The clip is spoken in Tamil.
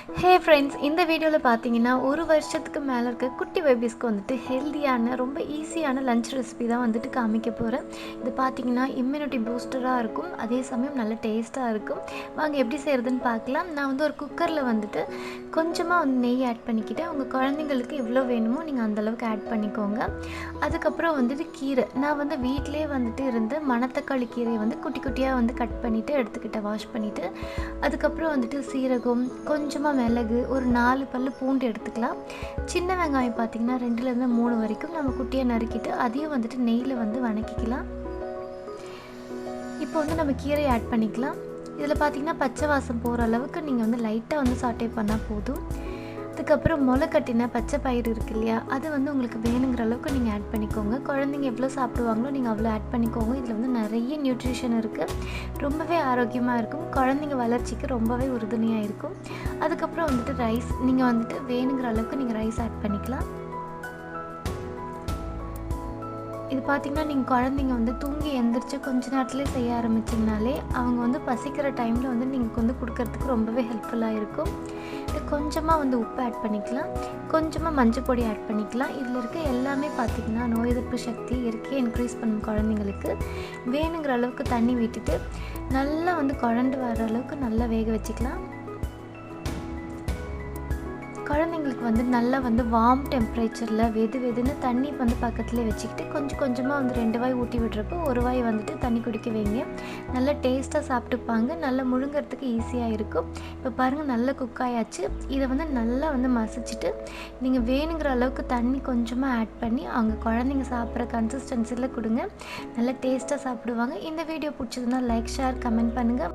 ஹே ஃப்ரெண்ட்ஸ், இந்த வீடியோவில் பார்த்தீங்கன்னா 1 வருஷத்துக்கு மேலே இருக்க குட்டி பேபிஸ்க்கு வந்துட்டு ஹெல்த்தியான ரொம்ப ஈஸியான லஞ்ச் ரெசிபி தான் வந்துட்டு காமிக்க போகிறேன். இது பார்த்தீங்கன்னா இம்யூனிட்டி பூஸ்டராக இருக்கும், அதே சமயம் நல்ல டேஸ்ட்டாக இருக்கும். வாங்க எப்படி செய்கிறதுன்னு பார்க்கலாம். நான் வந்து ஒரு குக்கரில் வந்துட்டு கொஞ்சமாக வந்து நெய் ஆட் பண்ணிக்கிட்டேன். உங்கள் குழந்தைங்களுக்கு எவ்வளோ வேணுமோ நீங்கள் அந்தளவுக்கு ஆட் பண்ணிக்கோங்க. அதுக்கப்புறம் வந்துட்டு கீரை, நான் வந்து வீட்டிலே வந்துட்டு இருந்த மணத்தக்காளி கீரையை வந்து குட்டி குட்டியாக வந்து கட் பண்ணிவிட்டு எடுத்துக்கிட்டேன், வாஷ் பண்ணிவிட்டு. அதுக்கப்புறம் வந்துட்டு சீரகம், கொஞ்சமாக மிளகு, ஒரு 4 பல்லு பூண்டு எடுத்துக்கலாம். சின்ன வெங்காயம் பார்த்திங்கன்னா 2லேருந்து 3 வரைக்கும் நம்ம குட்டியாக நறுக்கிட்டு அதையும் வந்துட்டு நெய்யில் வந்து வணக்கிக்கலாம். இப்போ வந்து நம்ம கீரையை ஆட் பண்ணிக்கலாம். இதில் பார்த்திங்கன்னா பச்சை வாசம் போகிற அளவுக்கு நீங்கள் வந்து லைட்டாக வந்து சாட்டே பண்ணால் போதும். அதுக்கப்புறம் முளை கட்டின பச்சை பயிறு இருக்குது இல்லையா, அது வந்து உங்களுக்கு வேணுங்கிற அளவுக்கு நீங்கள் ஆட் பண்ணிக்கோங்க. குழந்தைங்க எவ்வளோ சாப்பிடுவாங்களோ நீங்கள் அவ்வளோ ஆட் பண்ணிக்கோங்க. இதில் வந்து நிறைய நியூட்ரிஷன் இருக்குது, ரொம்பவே ஆரோக்கியமாக இருக்கும், குழந்தைங்க வளர்ச்சிக்கு ரொம்பவே உறுதுணையாக இருக்கும். அதுக்கப்புறம் வந்துட்டு ரைஸ், நீங்கள் வந்துட்டு வேணுங்கிற அளவுக்கு நீங்கள் ரைஸ் ஆட் பண்ணிக்கலாம். இது பார்த்திங்கன்னா நீங்கள் குழந்தைங்க வந்து தூங்கி எந்திரிச்சு கொஞ்ச நேரத்துலேயே செய்ய ஆரம்பிச்சிங்கனாலே அவங்க வந்து பசிக்கிற டைமில் வந்து நீங்கள் வந்து கொடுக்கறதுக்கு ரொம்பவே ஹெல்ப்ஃபுல்லாக இருக்கும். இது கொஞ்சமாக வந்து உப்பு ஆட் பண்ணிக்கலாம், கொஞ்சமாக மஞ்சள் பொடி ஆட் பண்ணிக்கலாம். இதில் இருக்க எல்லாமே பார்த்திங்கன்னா நோய் எதிர்ப்பு சக்தி இயற்கையாக இன்க்ரீஸ் பண்ணும். குழந்தைங்களுக்கு வேணுங்கிற அளவுக்கு தண்ணி விட்டுட்டு நல்லா வந்து குழண்டு வர அளவுக்கு நல்லா வேக வச்சுக்கலாம். குழந்தைங்களுக்கு வந்து நல்லா வந்து வார்ம் டெம்பரேச்சரில் வெதுன்னு தண்ணி வந்து பக்கத்துலேயே வச்சுக்கிட்டு கொஞ்சம் கொஞ்சமாக வந்து 2 வாய் ஊட்டி விடுறப்போ 1 வாய் வந்துட்டு தண்ணி குடிக்க வைங்க. நல்லா டேஸ்ட்டாக சாப்பிட்டுப்பாங்க, நல்லா முழுங்கிறதுக்கு ஈஸியாக இருக்கும். இப்போ பாருங்கள், நல்லா குக் ஆயாச்சு. இதை வந்து நல்லா வந்து மசிச்சுட்டு நீங்கள் வேணுங்கிற அளவுக்கு தண்ணி கொஞ்சமாக ஆட் பண்ணி அவங்க குழந்தைங்க சாப்பிட்ற கன்சிஸ்டன்சியில் கொடுங்க. நல்லா டேஸ்ட்டாக சாப்பிடுவாங்க. இந்த வீடியோ பிடிச்சதுன்னா லைக், ஷேர், கமெண்ட் பண்ணுங்கள்.